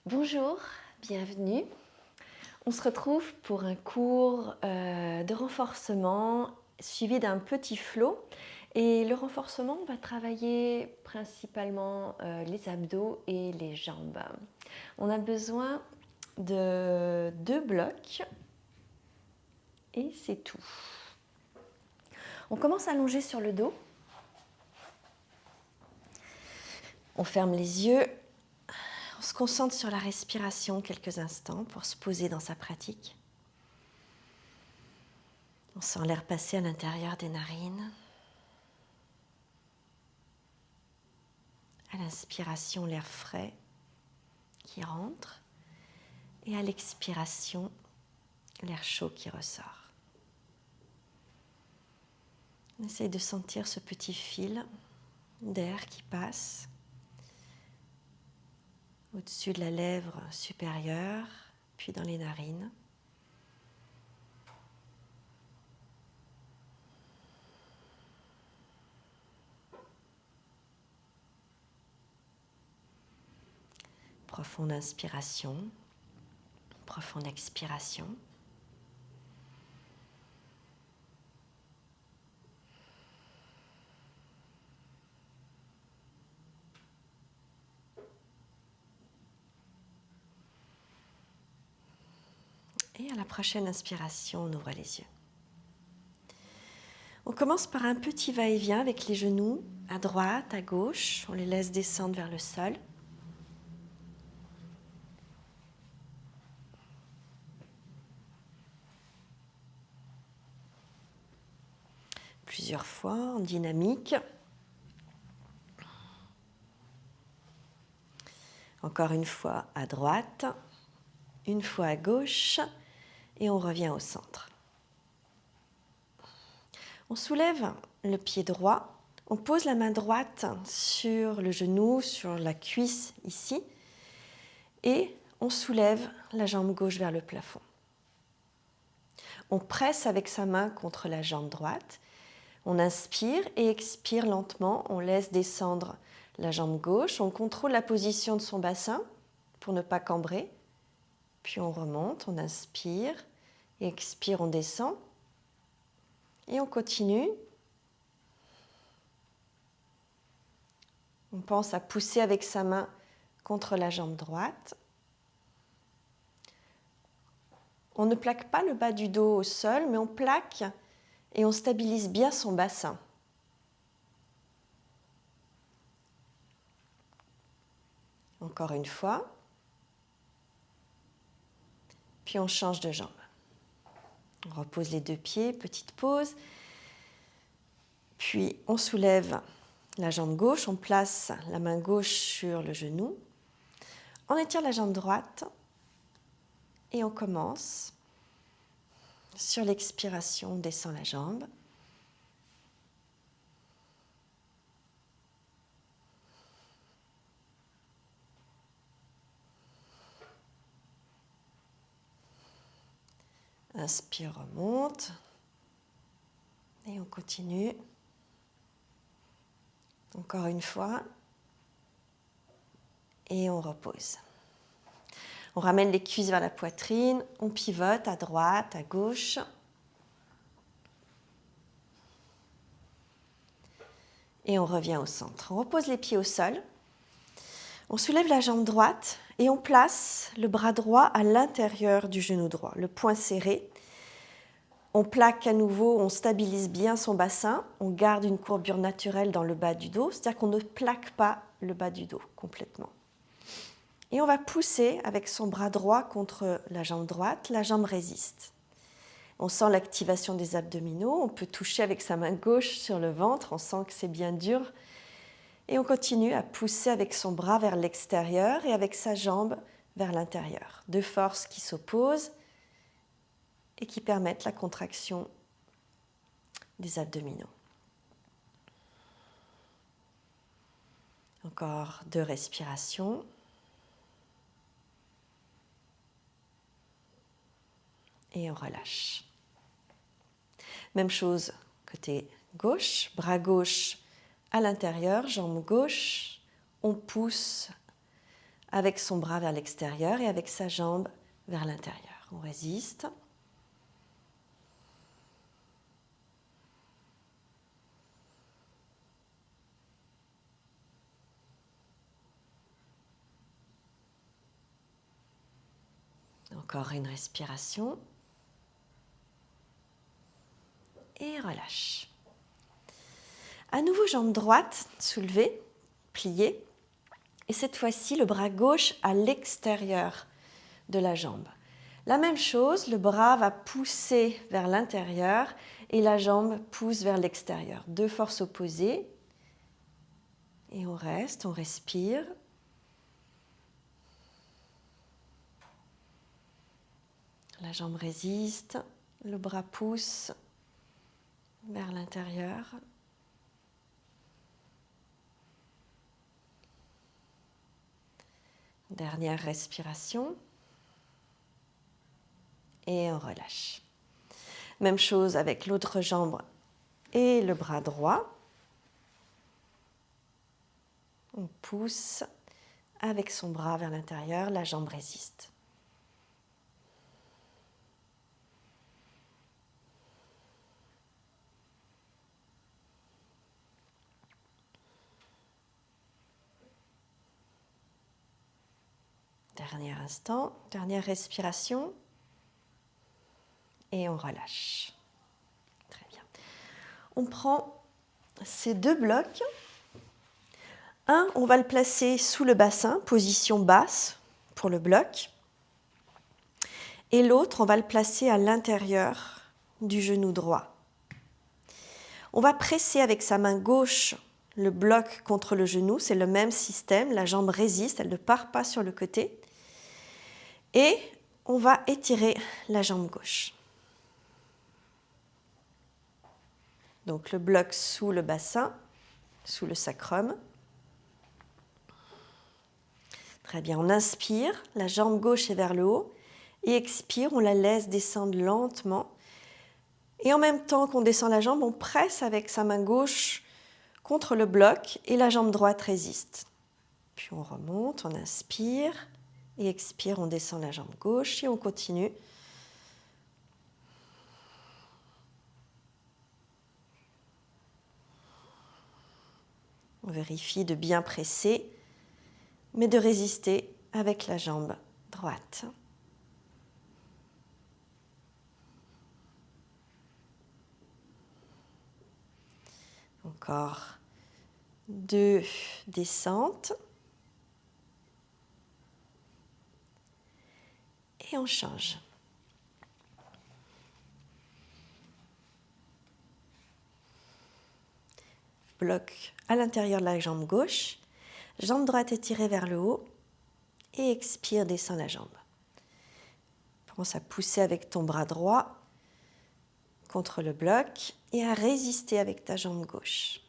Bonjour, bienvenue. On se retrouve pour un cours de renforcement suivi d'un petit flow. Et le renforcement, on va travailler principalement les abdos et les jambes. On a besoin de 2 blocs et c'est tout. On commence allongé sur le dos. On ferme les yeux. On se concentre sur la respiration quelques instants pour se poser dans sa pratique. On sent l'air passer à l'intérieur des narines. À l'inspiration, l'air frais qui rentre. Et à l'expiration, l'air chaud qui ressort. On essaye de sentir ce petit fil d'air qui passe au-dessus de la lèvre supérieure, puis dans les narines. Profonde inspiration, profonde expiration. Et à la prochaine inspiration, on ouvre les yeux. On commence par un petit va-et-vient avec les genoux à droite, à gauche. On les laisse descendre vers le sol. Plusieurs fois en dynamique. Encore une fois à droite, une fois à gauche et on revient au centre. On soulève le pied droit, on pose la main droite sur le genou, sur la cuisse ici et on soulève la jambe gauche vers le plafond. On presse avec sa main contre la jambe droite, on inspire et expire lentement, on laisse descendre la jambe gauche, on contrôle la position de son bassin pour ne pas cambrer, puis on remonte, on inspire, et expire, on descend, et on continue. On pense à pousser avec sa main contre la jambe droite. On ne plaque pas le bas du dos au sol, mais on plaque et on stabilise bien son bassin. Encore une fois. Puis on change de jambe. On repose les 2 pieds, petite pause. Puis on soulève la jambe gauche, on place la main gauche sur le genou. On étire la jambe droite et on commence. Sur l'expiration, on descend la jambe. Inspire, remonte. Et on continue. Encore une fois. Et on repose. On ramène les cuisses vers la poitrine. On pivote à droite, à gauche. Et on revient au centre. On repose les pieds au sol. On soulève la jambe droite et on place le bras droit à l'intérieur du genou droit, le poing serré. On plaque à nouveau, on stabilise bien son bassin, on garde une courbure naturelle dans le bas du dos, c'est-à-dire qu'on ne plaque pas le bas du dos complètement. Et on va pousser avec son bras droit contre la jambe droite, la jambe résiste. On sent l'activation des abdominaux, on peut toucher avec sa main gauche sur le ventre, on sent que c'est bien dur. Et on continue à pousser avec son bras vers l'extérieur et avec sa jambe vers l'intérieur. 2 forces qui s'opposent et qui permettent la contraction des abdominaux. Encore 2 respirations. Et on relâche. Même chose côté gauche, bras gauche à l'intérieur, jambe gauche, on pousse avec son bras vers l'extérieur et avec sa jambe vers l'intérieur. On résiste. Encore une respiration. Et relâche. À nouveau, jambe droite soulevée, pliée. Et cette fois-ci, le bras gauche à l'extérieur de la jambe. La même chose, le bras va pousser vers l'intérieur et la jambe pousse vers l'extérieur. Deux forces opposées. Et on reste, on respire. La jambe résiste, le bras pousse vers l'intérieur. Dernière respiration. Et on relâche. Même chose avec l'autre jambe et le bras droit. On pousse avec son bras vers l'intérieur, la jambe résiste. Dernier instant, dernière respiration. Et on relâche. Très bien. On prend ces deux blocs. Un, on va le placer sous le bassin, position basse pour le bloc. Et l'autre, on va le placer à l'intérieur du genou droit. On va presser avec sa main gauche le bloc contre le genou. C'est le même système. La jambe résiste, elle ne part pas sur le côté. Et on va étirer la jambe gauche. Donc le bloc sous le bassin, sous le sacrum. Très bien, on inspire, la jambe gauche est vers le haut. Et expire, on la laisse descendre lentement. Et en même temps qu'on descend la jambe, on presse avec sa main gauche contre le bloc et la jambe droite résiste. Puis on remonte, on inspire et expire, on descend la jambe gauche et on continue. On vérifie de bien presser, mais de résister avec la jambe droite. Encore 2 descentes. Et on change. Bloc à l'intérieur de la jambe gauche. Jambe droite étirée vers le haut. Et expire, descend la jambe. Pense à pousser avec ton bras droit contre le bloc et à résister avec ta jambe gauche.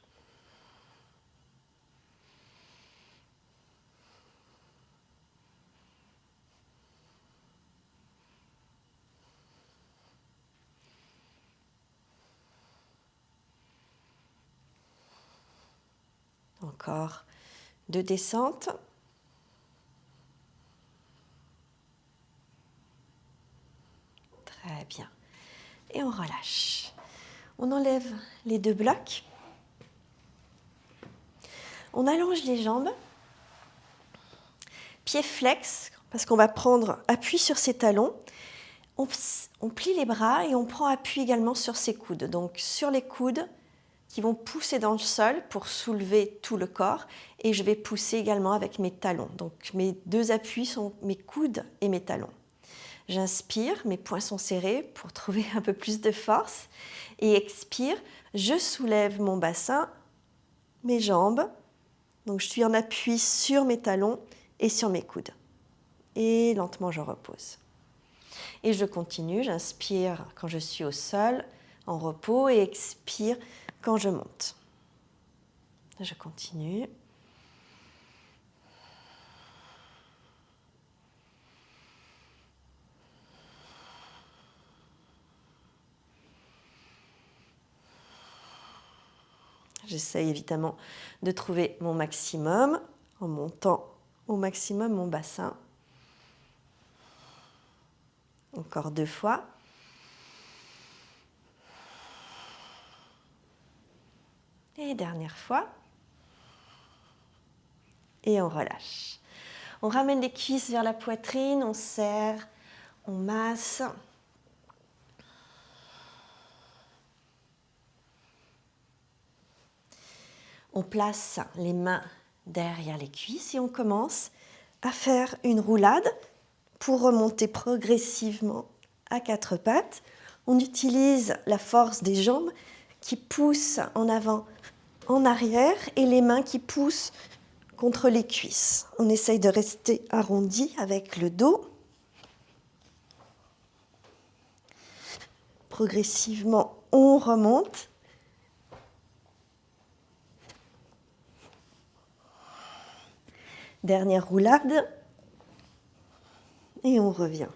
Encore 2 descentes. Très bien. Et on relâche. On enlève les 2 blocs. On allonge les jambes. Pieds flex, parce qu'on va prendre appui sur ses talons. On plie les bras et on prend appui également sur ses coudes. Donc sur les coudes qui vont pousser dans le sol pour soulever tout le corps. Et je vais pousser également avec mes talons. Donc mes 2 appuis sont mes coudes et mes talons. J'inspire, mes poings sont serrés pour trouver un peu plus de force. Et expire, je soulève mon bassin, mes jambes. Donc je suis en appui sur mes talons et sur mes coudes. Et lentement, je repose. Et je continue, j'inspire quand je suis au sol, en repos, et expire quand je monte. Je continue. J'essaye évidemment de trouver mon maximum en montant au maximum mon bassin. Encore 2 fois. Et dernière fois. Et on relâche. On ramène les cuisses vers la poitrine, on serre, on masse. On place les mains derrière les cuisses et on commence à faire une roulade pour remonter progressivement à 4 pattes. On utilise la force des jambes qui poussent en avant, en arrière et les mains qui poussent contre les cuisses. On essaye de rester arrondi avec le dos. Progressivement, on remonte. Dernière roulade. Et on revient.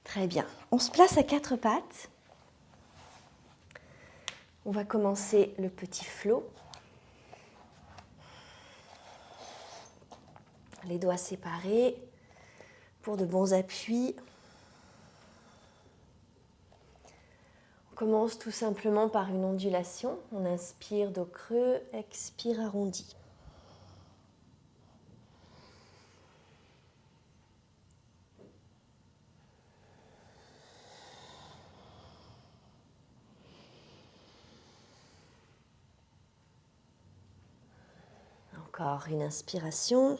Très bien. On se place à 4 pattes. On va commencer le petit flot. Les doigts séparés pour de bons appuis. On commence tout simplement par une ondulation. On inspire dos creux, expire arrondi. Encore une inspiration.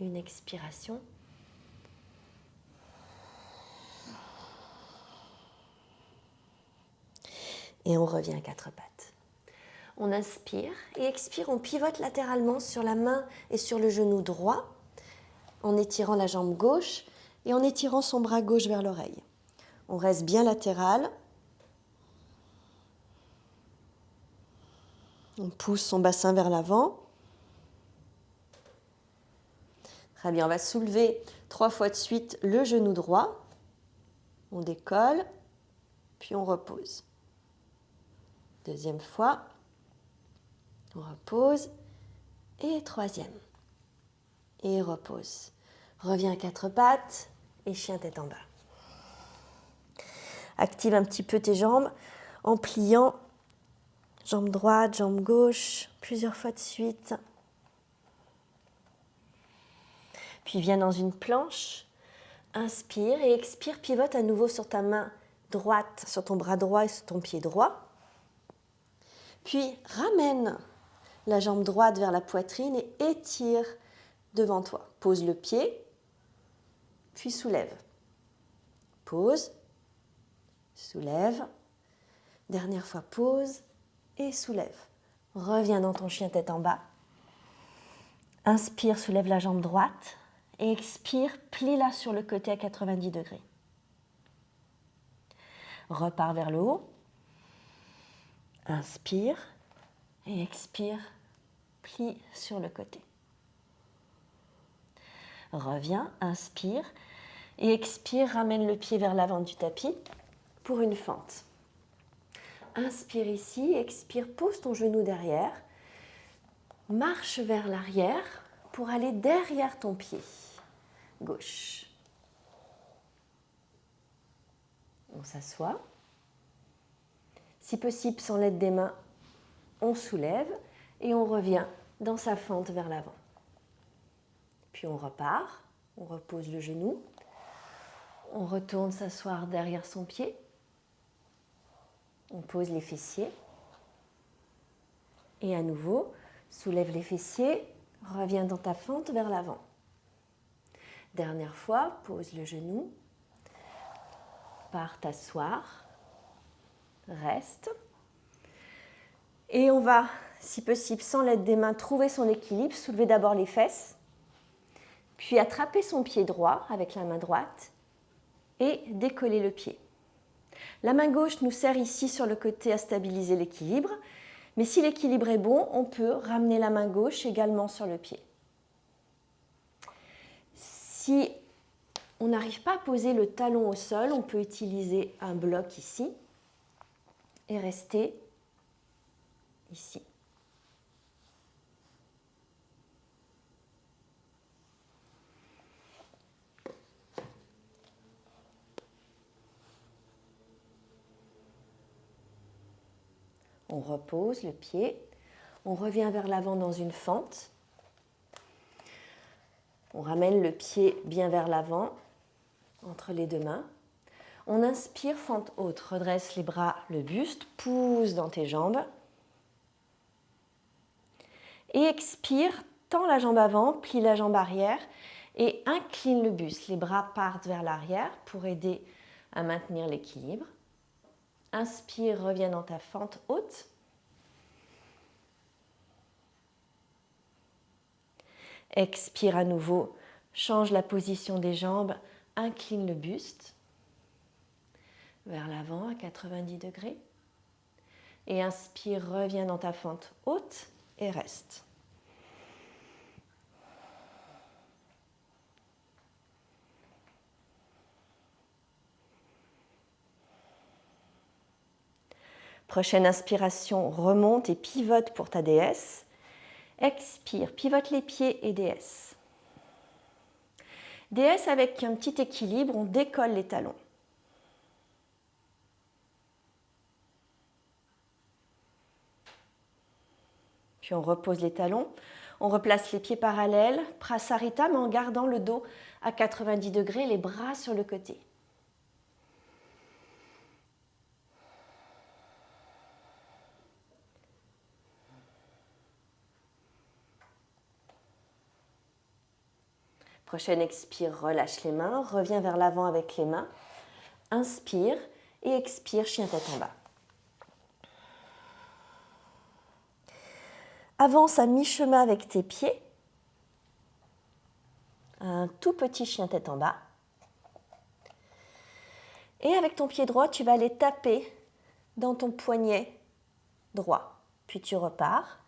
Une expiration. Et on revient à 4 pattes. On inspire et expire, on pivote latéralement sur la main et sur le genou droit en étirant la jambe gauche et en étirant son bras gauche vers l'oreille. On reste bien latéral. On pousse son bassin vers l'avant. Très bien, on va soulever 3 fois de suite le genou droit. On décolle, puis on repose. Deuxième fois, on repose. Et troisième. Et repose. Reviens à 4 pattes et chien tête en bas. Active un petit peu tes jambes en pliant jambe droite, jambe gauche, plusieurs fois de suite. Puis viens dans une planche, inspire et expire, pivote à nouveau sur ta main droite, sur ton bras droit et sur ton pied droit. Puis ramène la jambe droite vers la poitrine et étire devant toi. Pose le pied, puis soulève. Pose, soulève. Dernière fois, pose et soulève. Reviens dans ton chien tête en bas. Inspire, soulève la jambe droite. Et expire, plie-la sur le côté à 90 degrés. Repars vers le haut. Inspire et expire, plie sur le côté. Reviens, inspire et expire, ramène le pied vers l'avant du tapis pour une fente. Inspire ici, expire, pose ton genou derrière, marche vers l'arrière pour aller derrière ton pied gauche. On s'assoit. Si possible, sans l'aide des mains, on soulève et on revient dans sa fente vers l'avant. Puis on repart, on repose le genou, on retourne s'asseoir derrière son pied, on pose les fessiers et à nouveau, soulève les fessiers, reviens dans ta fente vers l'avant. Dernière fois, pose le genou, pars t'asseoir, reste. Et on va, si possible, sans l'aide des mains, trouver son équilibre, soulever d'abord les fesses, puis attraper son pied droit avec la main droite et décoller le pied. La main gauche nous sert ici sur le côté à stabiliser l'équilibre, mais si l'équilibre est bon, on peut ramener la main gauche également sur le pied. Si on n'arrive pas à poser le talon au sol, on peut utiliser un bloc ici et rester ici. On repose le pied. On revient vers l'avant dans une fente. On ramène le pied bien vers l'avant, entre les deux mains. On inspire, fente haute. Redresse les bras, le buste. Pousse dans tes jambes. Et expire, tends la jambe avant, plie la jambe arrière et incline le buste. Les bras partent vers l'arrière pour aider à maintenir l'équilibre. Inspire, reviens dans ta fente haute. Expire à nouveau, change la position des jambes, incline le buste vers l'avant à 90 degrés. Et inspire, reviens dans ta fente haute et reste. Prochaine inspiration, remonte et pivote pour ta déesse. Expire, pivote les pieds et déesse. Déesse avec un petit équilibre, on décolle les talons. Puis on repose les talons, on replace les pieds parallèles, Prasarita, mais en gardant le dos à 90 degrés, les bras sur le côté. Prochaine expire, relâche les mains, reviens vers l'avant avec les mains. Inspire et expire, chien tête en bas. Avance à mi-chemin avec tes pieds. Un tout petit chien tête en bas. Et avec ton pied droit, tu vas aller taper dans ton poignet droit. Puis tu repars.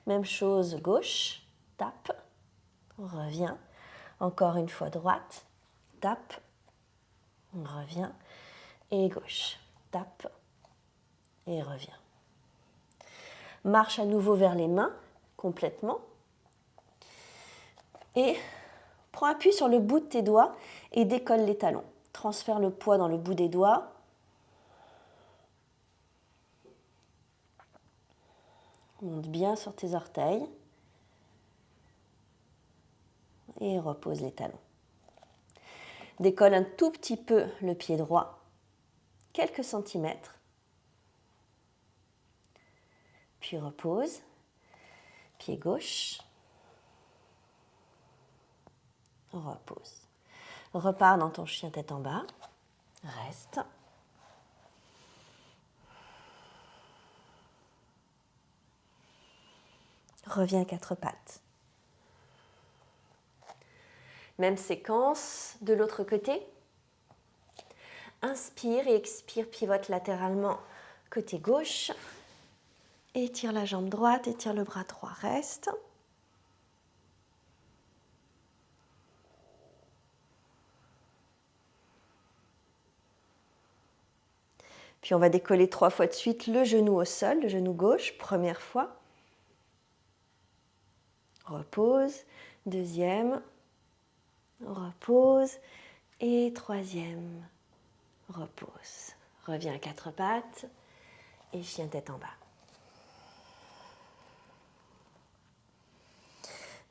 Même chose, gauche, tape, revient. Encore une fois droite, tape, on revient, et gauche, tape, et revient. Marche à nouveau vers les mains, complètement, et prends appui sur le bout de tes doigts et décolle les talons. Transfère le poids dans le bout des doigts. Monte bien sur tes orteils. Et repose les talons. Décolle un tout petit peu le pied droit, quelques centimètres. Puis repose. Pied gauche. Repose. Repars dans ton chien tête en bas. Reste. Reviens à quatre pattes. Même séquence de l'autre côté. Inspire et expire, pivote latéralement côté gauche. Étire la jambe droite, étire le bras droit, reste. Puis on va décoller 3 fois de suite le genou au sol, le genou gauche, première fois. Repose, deuxième. Repose et troisième, repose. Reviens à quatre pattes et chien tête en bas.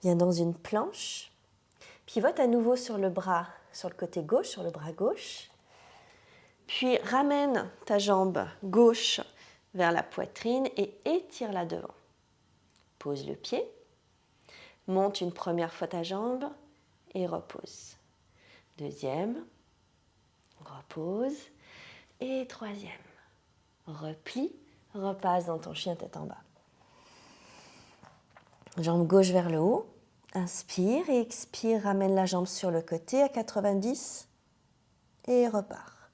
Viens dans une planche, pivote à nouveau sur le bras, sur le côté gauche, sur le bras gauche. Puis ramène ta jambe gauche vers la poitrine et étire-la devant. Pose le pied, monte une première fois ta jambe, et repose. Deuxième, repose. Et troisième, replie, repasse dans ton chien tête en bas. Jambe gauche vers le haut. Inspire et expire, ramène la jambe sur le côté à 90 et repart.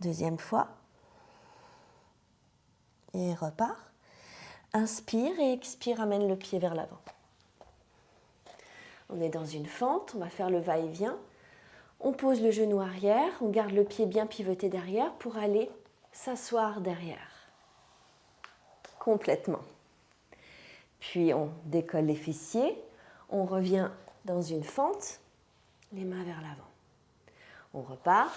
Deuxième fois. Et repart. Inspire et expire, ramène le pied vers l'avant. On est dans une fente, on va faire le va-et-vient. On pose le genou arrière, on garde le pied bien pivoté derrière pour aller s'asseoir derrière. Complètement. Puis on décolle les fessiers, on revient dans une fente, les mains vers l'avant. On repart,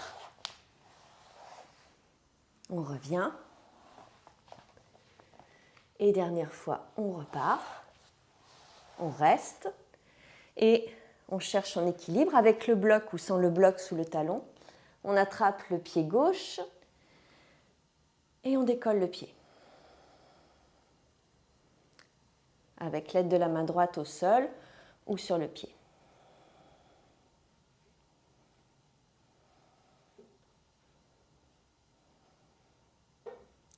on revient, Et dernière fois, on repart. On reste. Et on cherche son équilibre avec le bloc ou sans le bloc sous le talon. On attrape le pied gauche et on décolle le pied. Avec l'aide de la main droite au sol ou sur le pied.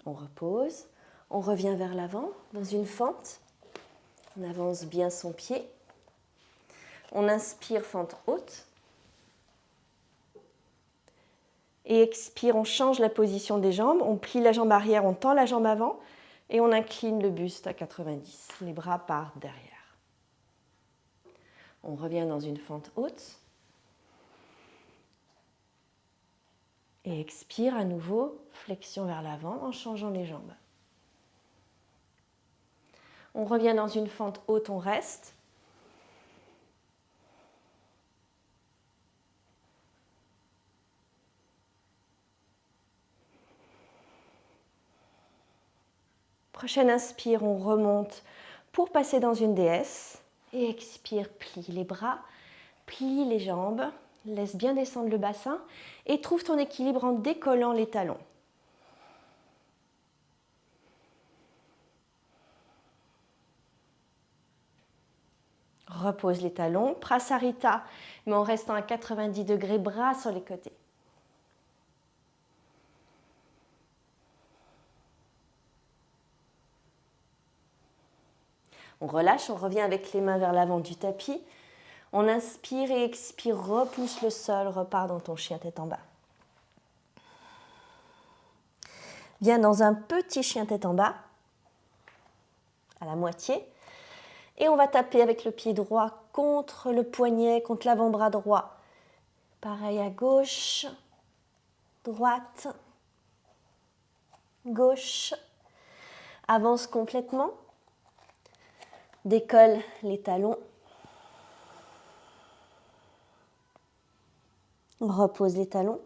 On repose, on revient vers l'avant dans une fente. On avance bien son pied. On inspire, fente haute. Et expire, on change la position des jambes. On plie la jambe arrière, on tend la jambe avant. Et on incline le buste à 90. Les bras partent derrière. On revient dans une fente haute. Et expire à nouveau, flexion vers l'avant en changeant les jambes. On revient dans une fente haute, on reste. Prochaine inspire, on remonte pour passer dans une déesse. Et expire, plie les bras, plie les jambes, laisse bien descendre le bassin et trouve ton équilibre en décollant les talons. Repose les talons, Prasarita, mais en restant à 90 degrés, bras sur les côtés. On relâche, on revient avec les mains vers l'avant du tapis. On inspire et expire, repousse le sol, repart dans ton chien tête en bas. Viens dans un petit chien tête en bas, à la moitié. Et on va taper avec le pied droit contre le poignet, contre l'avant-bras droit. Pareil à gauche, droite, gauche. Avance complètement. Décolle les talons. Repose les talons.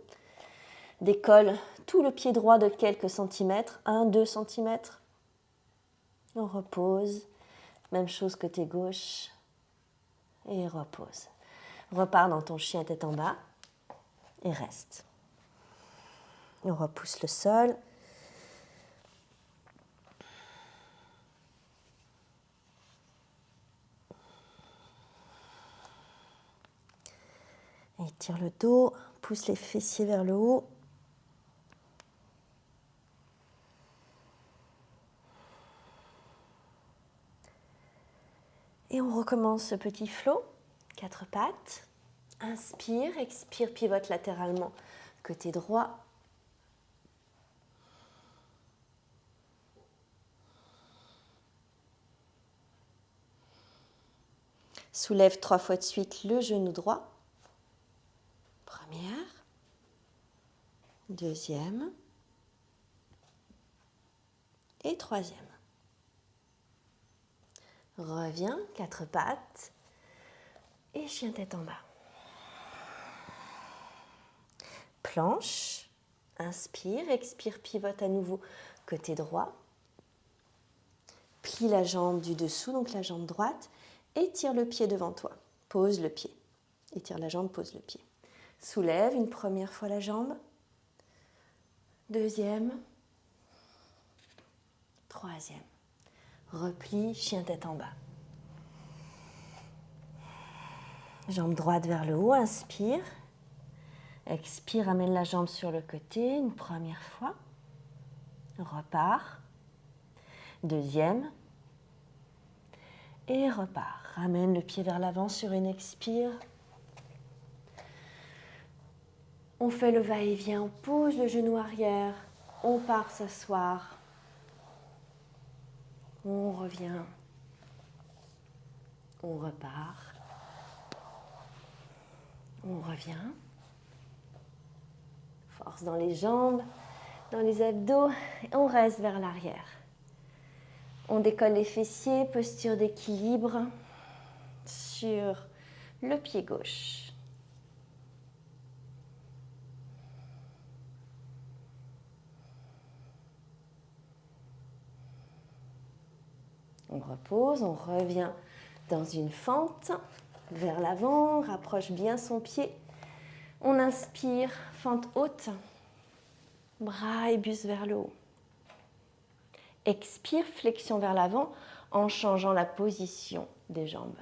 Décolle tout le pied droit de quelques centimètres, 1-2 centimètres. On repose. Même chose côté gauche. Et repose. Repars dans ton chien tête en bas. Et reste. On repousse le sol. Étire le dos, pousse les fessiers vers le haut. Et on recommence ce petit flow, 4 pattes. Inspire, expire, pivote latéralement, côté droit. Soulève 3 fois de suite le genou droit. Première, deuxième et troisième. Reviens, 4 pattes et chien tête en bas. Planche, inspire, expire, pivote à nouveau côté droit. Plie la jambe du dessous, donc la jambe droite, étire le pied devant toi. Pose le pied. Étire la jambe, pose le pied. Soulève une première fois la jambe. Deuxième. Troisième. Replie, chien tête en bas. Jambe droite vers le haut, inspire. Expire, amène la jambe sur le côté une première fois. Repart. Deuxième. Et repart. Ramène le pied vers l'avant sur une expire. On fait le va-et-vient, on pose le genou arrière. On part s'asseoir. On revient. On repart. On revient. Force dans les jambes, dans les abdos. Et on reste vers l'arrière. On décolle les fessiers, posture d'équilibre sur le pied gauche. On repose, on revient dans une fente vers l'avant, rapproche bien son pied. On inspire, fente haute, bras et buste vers le haut. Expire, flexion vers l'avant en changeant la position des jambes.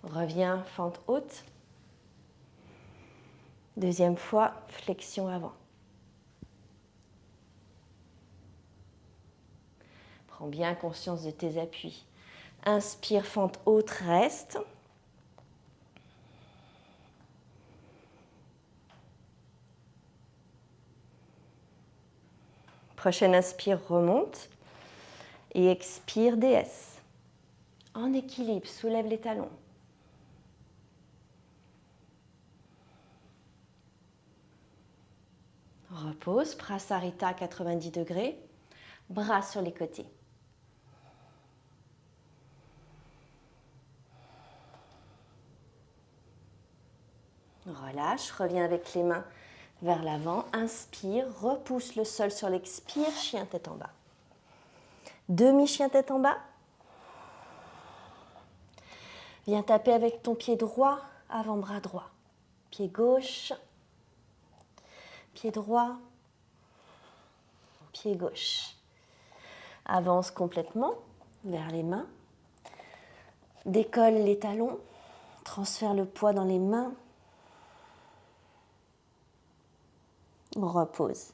Reviens, fente haute. Deuxième fois, flexion avant. Prends bien conscience de tes appuis. Inspire, fente haute, reste. Prochaine inspire, remonte. Et expire, déesse. En équilibre, soulève les talons. Repose, Prasarita à 90 degrés. Bras sur les côtés. Relâche, reviens avec les mains vers l'avant. Inspire, repousse le sol sur l'expire, chien tête en bas. Demi-chien tête en bas. Viens taper avec ton pied droit, avant-bras droit. Pied gauche, pied droit, pied gauche. Avance complètement vers les mains. Décolle les talons. Transfère le poids dans les mains. Repose.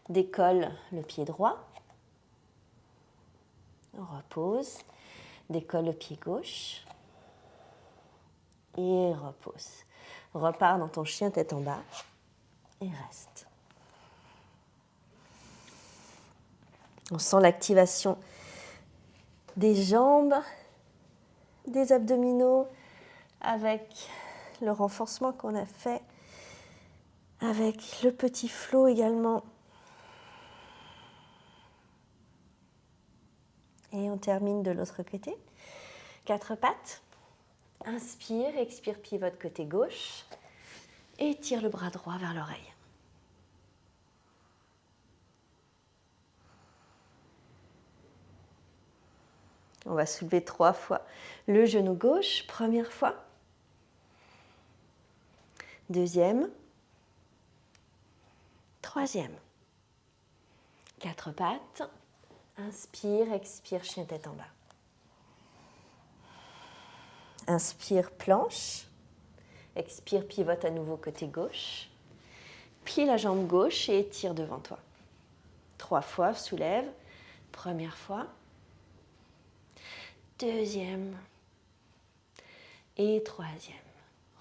Décolle le pied droit. Repose. Décolle le pied gauche. Et repose. Repars dans ton chien tête en bas. Et reste. On sent l'activation des jambes, des abdominaux, avec le renforcement qu'on a fait, avec le petit flot également. Et on termine de l'autre côté. 4 pattes. Inspire, expire, pivote côté gauche. Et tire le bras droit vers l'oreille. On va soulever 3 fois le genou gauche. Première fois. Deuxième. Troisième. 4 pattes. Inspire, expire, chien tête en bas. Inspire, planche. Expire, pivote à nouveau côté gauche. Plie la jambe gauche et étire devant toi. 3 fois, soulève. Première fois. Deuxième. Et troisième.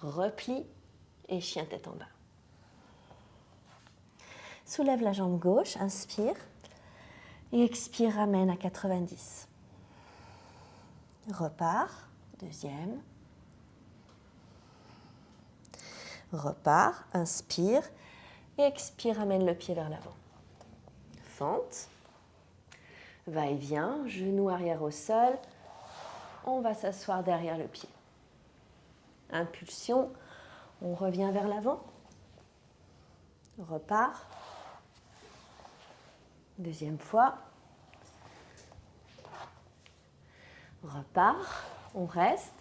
Replie et chien tête en bas. Soulève la jambe gauche, inspire. Et expire, ramène à 90. Repart. Deuxième. Repart, inspire. Et expire, ramène le pied vers l'avant. Fente. Va-et-vient, genou arrière au sol. On va s'asseoir derrière le pied. Impulsion, on revient vers l'avant. Repart. Deuxième fois. Repart, on reste.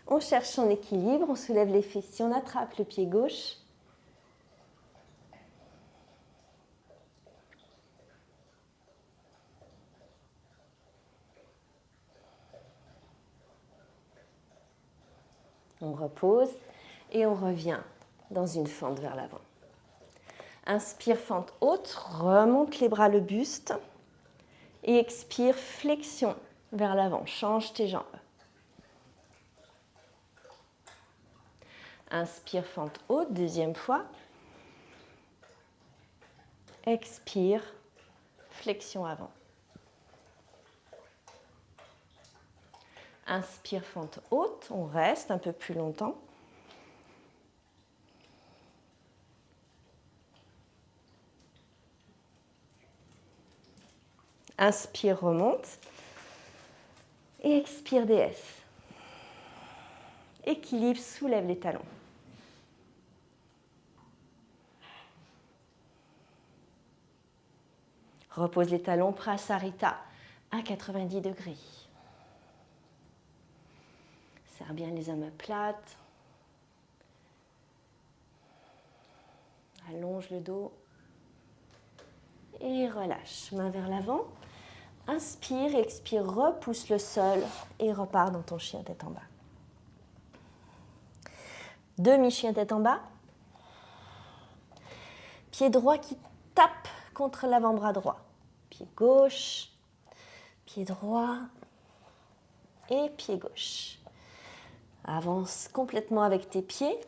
On cherche son équilibre, on soulève les fessiers, on attrape le pied gauche. On repose et on revient dans une fente vers l'avant. Inspire, fente haute, remonte les bras, le buste. Et expire, flexion vers l'avant. Change tes jambes. Inspire, fente haute, deuxième fois. Expire, flexion avant. Inspire, fente haute, on reste un peu plus longtemps. Inspire, remonte. Et expire, déesse. Équilibre, soulève les talons. Repose les talons, Prasarita à 90 degrés. Serre bien les omoplates. Allonge le dos. Et relâche. Main vers l'avant. Inspire, expire, repousse le sol et repars dans ton chien tête en bas. Demi-chien tête en bas. Pied droit qui tape contre l'avant-bras droit. Pied gauche, pied droit et pied gauche. Avance complètement avec tes pieds.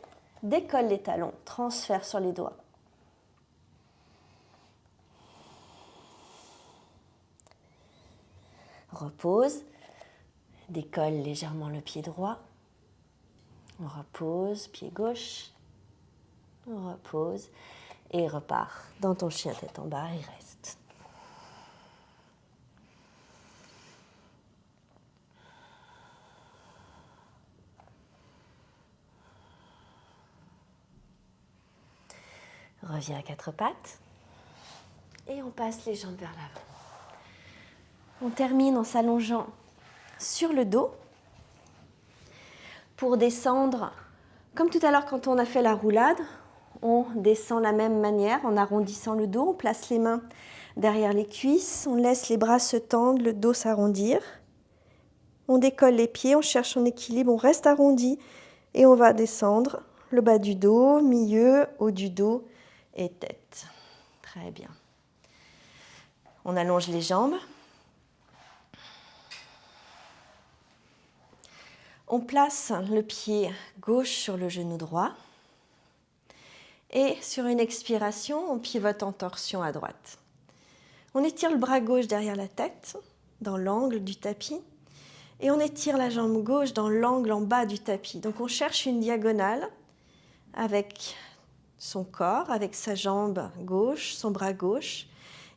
Décolle les talons, transfère sur les doigts. Repose, décolle légèrement le pied droit, on repose, pied gauche, on repose et repart dans ton chien tête en bas et reste. Reviens à quatre pattes et on passe les jambes vers l'avant. On termine en s'allongeant sur le dos pour descendre, comme tout à l'heure quand on a fait la roulade, on descend de la même manière en arrondissant le dos, on place les mains derrière les cuisses, on laisse les bras se tendre, le dos s'arrondir, on décolle les pieds, on cherche son équilibre, on reste arrondi et on va descendre le bas du dos, milieu, haut du dos et tête. Très bien. On allonge les jambes. On place le pied gauche sur le genou droit et sur une expiration, on pivote en torsion à droite. On étire le bras gauche derrière la tête, dans l'angle du tapis, et on étire la jambe gauche dans l'angle en bas du tapis. Donc on cherche une diagonale avec son corps, avec sa jambe gauche, son bras gauche.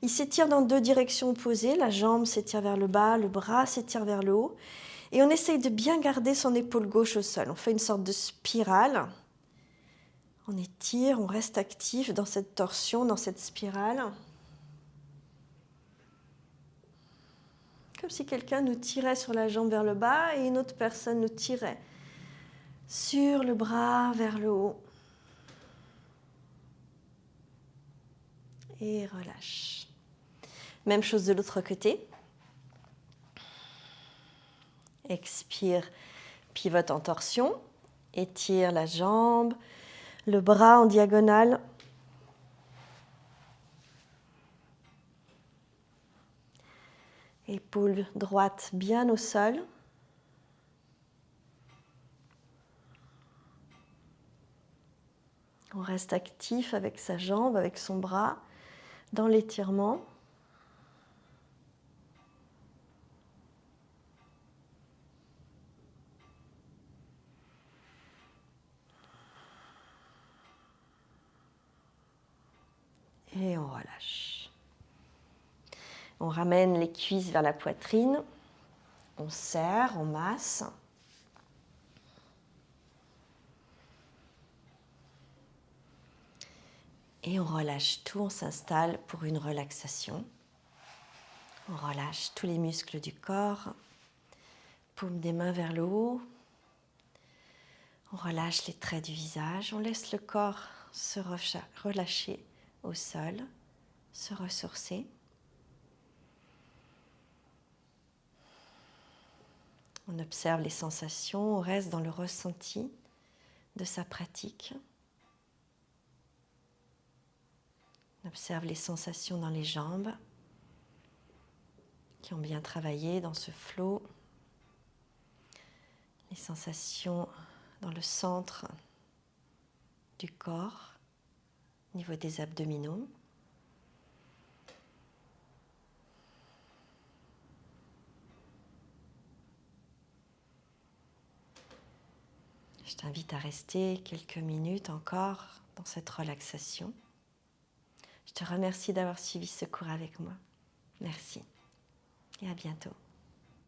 Il s'étire dans deux directions opposées, la jambe s'étire vers le bas, le bras s'étire vers le haut. Et on essaye de bien garder son épaule gauche au sol. On fait une sorte de spirale. On étire, on reste actif dans cette torsion, dans cette spirale. Comme si quelqu'un nous tirait sur la jambe vers le bas et une autre personne nous tirait sur le bras vers le haut. Et relâche. Même chose de l'autre côté. Expire, pivote en torsion, étire la jambe, le bras en diagonale. Épaule droite bien au sol. On reste actif avec sa jambe, avec son bras, dans l'étirement. Et on relâche. On ramène les cuisses vers la poitrine. On serre, on masse. Et on relâche tout, on s'installe pour une relaxation. On relâche tous les muscles du corps. Paume des mains vers le haut. On relâche les traits du visage. On laisse le corps se relâcher au sol, se ressourcer. On observe les sensations, on reste dans le ressenti de sa pratique. On observe les sensations dans les jambes qui ont bien travaillé dans ce flow. Les sensations dans le centre du corps, au niveau des abdominaux. Je t'invite à rester quelques minutes encore dans cette relaxation. Je te remercie d'avoir suivi ce cours avec moi. Merci et à bientôt.